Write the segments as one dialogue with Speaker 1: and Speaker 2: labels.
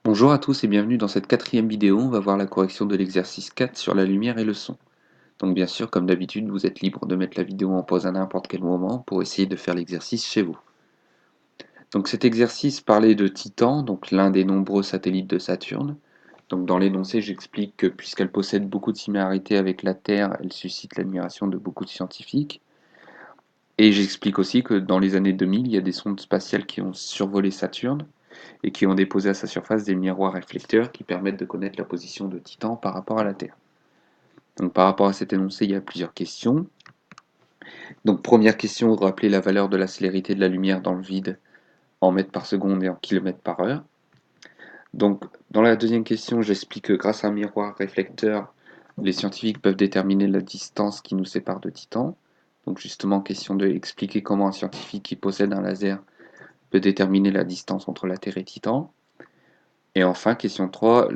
Speaker 1: Bonjour à tous et bienvenue dans cette quatrième vidéo. On va voir la correction de l'exercice 4 sur la lumière et le son. Donc bien sûr, comme d'habitude, vous êtes libre de mettre la vidéo en pause à n'importe quel moment pour essayer de faire l'exercice chez vous. Donc cet exercice parlait de Titan, donc l'un des nombreux satellites de Saturne. Donc dans l'énoncé, j'explique que puisqu'elle possède beaucoup de similarités avec la Terre, elle suscite l'admiration de beaucoup de scientifiques. Et j'explique aussi que dans les années 2000, il y a des sondes spatiales qui ont survolé Saturne et qui ont déposé à sa surface des miroirs réflecteurs qui permettent de connaître la position de Titan par rapport à la Terre. Donc par rapport à cet énoncé, il y a plusieurs questions. Donc première question, rappeler la valeur de la célérité de la lumière dans le vide en mètres par seconde et en kilomètres par heure. Donc dans la deuxième question, j'explique que grâce à un miroir réflecteur, les scientifiques peuvent déterminer la distance qui nous sépare de Titan. Donc justement, question de expliquer comment un scientifique qui possède un laser peut déterminer la distance entre la Terre et Titan. Et enfin, question 3,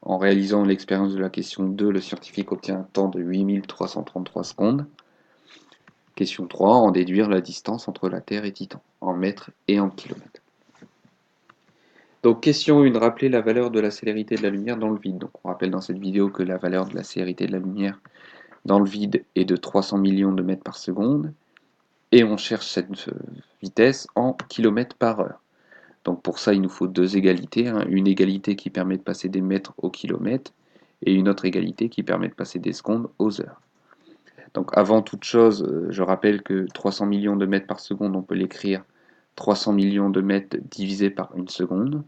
Speaker 1: en réalisant l'expérience de la question 2, le scientifique obtient un temps de 8333 secondes. Question 3, en déduire la distance entre la Terre et Titan, en mètres et en kilomètres. Donc question 1, rappeler la valeur de la célérité de la lumière dans le vide. Donc on rappelle dans cette vidéo que la valeur de la célérité de la lumière dans le vide est de 300 millions de mètres par seconde, et on cherche cette vitesse en kilomètres par heure. Donc pour ça, il nous faut deux égalités, hein. Une égalité qui permet de passer des mètres au kilomètre et une autre égalité qui permet de passer des secondes aux heures. Donc avant toute chose, je rappelle que 300 millions de mètres par seconde, on peut l'écrire 300 millions de mètres divisé par une seconde.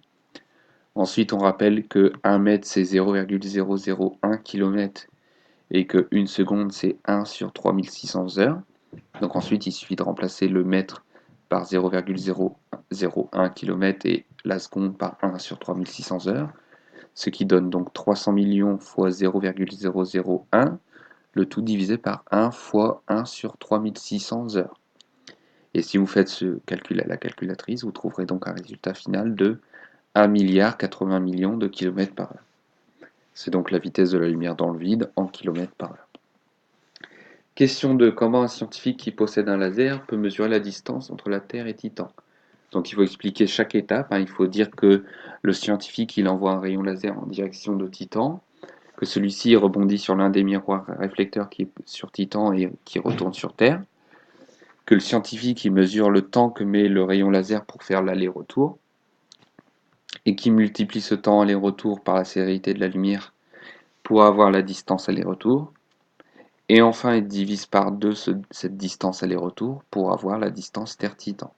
Speaker 1: Ensuite, on rappelle que 1 mètre, c'est 0,001 km et que 1 seconde, c'est 1 sur 3600 heures. Donc ensuite, il suffit de remplacer le mètre par 0,001 km et la seconde par 1 sur 3600 heures, ce qui donne donc 300 millions fois 0,001, le tout divisé par 1 fois 1 sur 3600 heures. Et si vous faites ce calcul à la calculatrice, vous trouverez donc un résultat final de 1 milliard 80 millions de kilomètres par heure. C'est donc la vitesse de la lumière dans le vide en kilomètres par heure. Question 2. Comment un scientifique qui possède un laser peut mesurer la distance entre la Terre et Titan? Donc il faut expliquer chaque étape, hein. Il faut dire que le scientifique il envoie un rayon laser en direction de Titan, que celui-ci rebondit sur l'un des miroirs réflecteurs qui est sur Titan et qui retourne sur Terre, que le scientifique il mesure le temps que met le rayon laser pour faire l'aller-retour, et qui multiplie ce temps aller-retour par la célérité de la lumière pour avoir la distance aller-retour. Et enfin, il divise par 2 cette distance aller-retour pour avoir la distance Terre-Titan.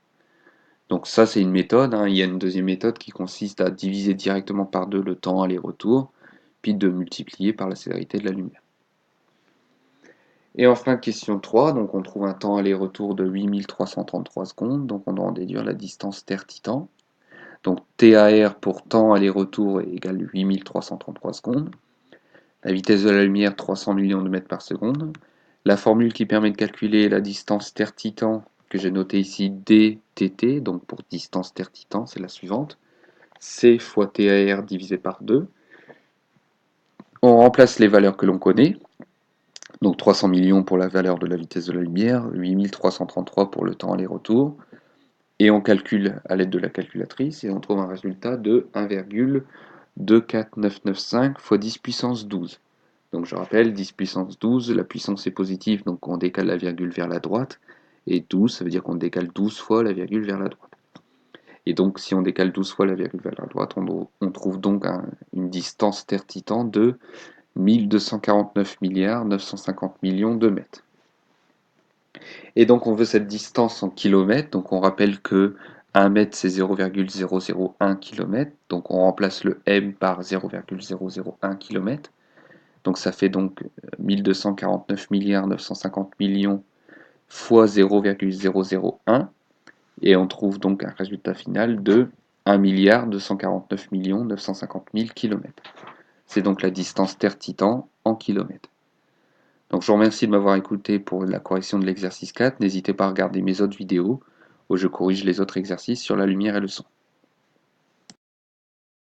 Speaker 1: Donc ça, c'est une méthode, hein. Il y a une deuxième méthode qui consiste à diviser directement par 2 le temps aller-retour, puis de multiplier par la célérité de la lumière. Et enfin, question 3, donc on trouve un temps aller-retour de 8333 secondes, donc on doit en déduire la distance Terre-Titan. Donc TAR pour temps aller-retour est égal à 8333 secondes. La vitesse de la lumière, 300 millions de mètres par seconde. La formule qui permet de calculer la distance Terre-Titan, que j'ai notée ici, dTT, donc pour distance Terre-Titan, c'est la suivante. C fois TAR divisé par 2. On remplace les valeurs que l'on connaît. Donc 300 millions pour la valeur de la vitesse de la lumière, 8333 pour le temps aller-retour. Et on calcule à l'aide de la calculatrice et on trouve un résultat de 1,24995 fois 10 puissance 12. Donc je rappelle, 10 puissance 12, la puissance est positive, donc on décale la virgule vers la droite. Et 12, ça veut dire qu'on décale 12 fois la virgule vers la droite. Et donc si on décale 12 fois la virgule vers la droite, on trouve donc une distance Terre-Titan de 1249 milliards 950 millions de mètres. Et donc on veut cette distance en kilomètres, donc on rappelle que 1 mètre c'est 0,001 km, donc on remplace le m par 0,001 km. Donc ça fait donc 1249 milliards 950 millions fois 0,001 et on trouve donc un résultat final de 1 milliard 249 millions 950 000 km. C'est donc la distance Terre-Titan en kilomètres. Donc je vous remercie de m'avoir écouté pour la correction de l'exercice 4. N'hésitez pas à regarder mes autres vidéos où je corrige les autres exercices sur la lumière et le son.